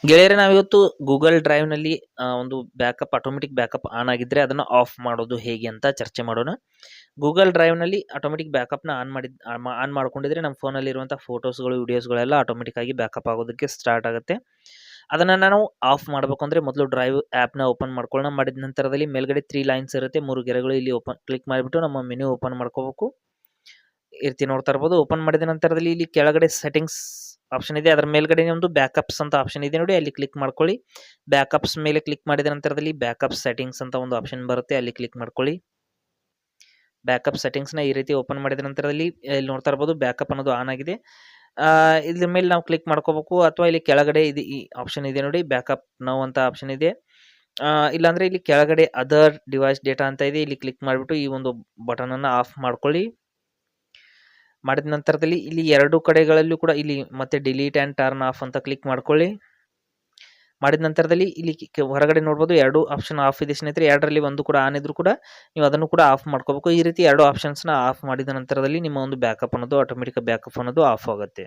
ಗೆಳೆಯರೇ, ನಾವಿವತ್ತು ಗೂಗಲ್ ಡ್ರೈವ್‌ನಲ್ಲಿ ಒಂದು ಆಟೋಮೆಟಿಕ್ ಬ್ಯಾಕಪ್ ಆನ್ ಆಗಿದ್ರೆ ಅದನ್ನು ಆಫ್ ಮಾಡೋದು ಹೇಗೆ ಅಂತ ಚರ್ಚೆ ಮಾಡೋಣ. ಗೂಗಲ್ ಡ್ರೈವ್‌ನಲ್ಲಿ ಆಟೋಮೆಟಿಕ್ ಬ್ಯಾಕಪ್‌ನ ಆನ್ ಮಾಡ್ಕೊಂಡಿದ್ರೆ ನಮ್ಮ ಫೋನಲ್ಲಿರುವಂಥ ಫೋಟೋಸ್‌ಗಳು, ವಿಡಿಯೋಸ್‌ಗಳೆಲ್ಲ ಆಟೋಮೆಟಿಕ್ ಆಗಿ ಬ್ಯಾಕಪ್ ಆಗೋದಕ್ಕೆ ಸ್ಟಾರ್ಟ್ ಆಗುತ್ತೆ. ಅದನ್ನು ನಾವು ಆಫ್ ಮಾಡಬೇಕು ಅಂದರೆ ಮೊದಲು ಡ್ರೈವ್ ಆ್ಯಪ್‌ನ ಓಪನ್ ಮಾಡ್ಕೊಳ್ಳೋಣ. ಮಾಡಿದ ನಂತರದಲ್ಲಿ ಮೇಲ್ಗಡೆ 3 ಲೈನ್ಸ್ ಇರುತ್ತೆ, 3 ಗೆರೆಗಳು ಇಲ್ಲಿ ಕ್ಲಿಕ್ ಮಾಡಿಬಿಟ್ಟು ನಮ್ಮ ಮೆನು ಓಪನ್ ಮಾಡ್ಕೋಬೇಕು. ಈ ರೀತಿ ನೋಡ್ತಾ ಇರ್ಬೋದು. ಓಪನ್ ಮಾಡಿದ ನಂತರದಲ್ಲಿ ಇಲ್ಲಿ ಕೆಳಗಡೆ ಸೆಟ್ಟಿಂಗ್ಸ್ ಆಪ್ಷನ್ ಇದೆ, ಅದರ ಮೇಲ್ಗಡೆ ಒಂದು ಬ್ಯಾಕಪ್ಸ್ ಅಂತ ಆಪ್ಷನ್ ಇದೆ ನೋಡಿ, ಅಲ್ಲಿ ಕ್ಲಿಕ್ ಮಾಡ್ಕೊಳ್ಳಿ. ಬ್ಯಾಕಪ್ಸ್ ಮೇಲೆ ಕ್ಲಿಕ್ ಮಾಡಿದ ನಂತರದಲ್ಲಿ ಬ್ಯಾಕಪ್ ಸೆಟ್ಟಿಂಗ್ಸ್ ಅಂತ ಒಂದು ಆಪ್ಷನ್ ಬರುತ್ತೆ, ಅಲ್ಲಿ ಕ್ಲಿಕ್ ಮಾಡ್ಕೊಳ್ಳಿ. ಬ್ಯಾಕಪ್ ಸೆಟ್ಟಿಂಗ್ಸ್ನ ಈ ರೀತಿ ಓಪನ್ ಮಾಡಿದ ನಂತರದಲ್ಲಿ ಇಲ್ಲಿ ನೋಡ್ತಾ ಇರ್ಬೋದು ಬ್ಯಾಕಪ್ ಅನ್ನೋದು ಆನ್ ಆಗಿದೆ. ಇದ್ರ ಮೇಲೆ ನಾವು ಕ್ಲಿಕ್ ಮಾಡ್ಕೋಬೇಕು, ಅಥವಾ ಇಲ್ಲಿ ಕೆಳಗಡೆ ಇದು ಈ ಆಪ್ಷನ್ ಇದೆ ನೋಡಿ, ಬ್ಯಾಕಪ್ ನೌ ಅಂತ ಆಪ್ಷನ್ ಇದೆ. ಇಲ್ಲಾಂದ್ರೆ ಇಲ್ಲಿ ಕೆಳಗಡೆ ಅದರ್ ಡಿವೈಸ್ ಡೇಟಾ ಅಂತ ಇದೆ, ಇಲ್ಲಿ ಕ್ಲಿಕ್ ಮಾಡಿಬಿಟ್ಟು ಈ ಒಂದು ಬಟನ್ ಅನ್ನು ಆಫ್ ಮಾಡ್ಕೊಳ್ಳಿ. ಮಾಡಿದ ನಂತರದಲ್ಲಿ ಇಲ್ಲಿ 2 ಕಡೆಗಳಲ್ಲೂ ಕೂಡ ಇಲ್ಲಿ ಮತ್ತೆ ಡಿಲೀಟ್ ಆ್ಯಂಡ್ ಟರ್ನ್ ಆಫ್ ಅಂತ ಕ್ಲಿಕ್ ಮಾಡ್ಕೊಳ್ಳಿ. ಮಾಡಿದ ನಂತರದಲ್ಲಿ ಇಲ್ಲಿ ಹೊರಗಡೆ ನೋಡ್ಬೋದು 2 ಆಪ್ಷನ್ ಆಫ್ ಇದೆ ಸ್ನೇಹಿತರೆ. 2ರಲ್ಲಿ ಒಂದು ಕೂಡ ಆನ್ ಇದ್ರೂ ಕೂಡ ನೀವು ಅದನ್ನು ಕೂಡ ಆಫ್ ಮಾಡ್ಕೋಬೇಕು. ಈ ರೀತಿ 2 ಆಪ್ಷನ್ಸ್ನ ಆಫ್ ಮಾಡಿದ ನಂತರದಲ್ಲಿ ನಿಮ್ಮ ಒಂದು ಬ್ಯಾಕಪ್ ಅನ್ನೋದು ಆಟೋಮೆಟಿಕ್ ಬ್ಯಾಕಪ್ ಅನ್ನೋದು ಆಫ್ ಆಗುತ್ತೆ.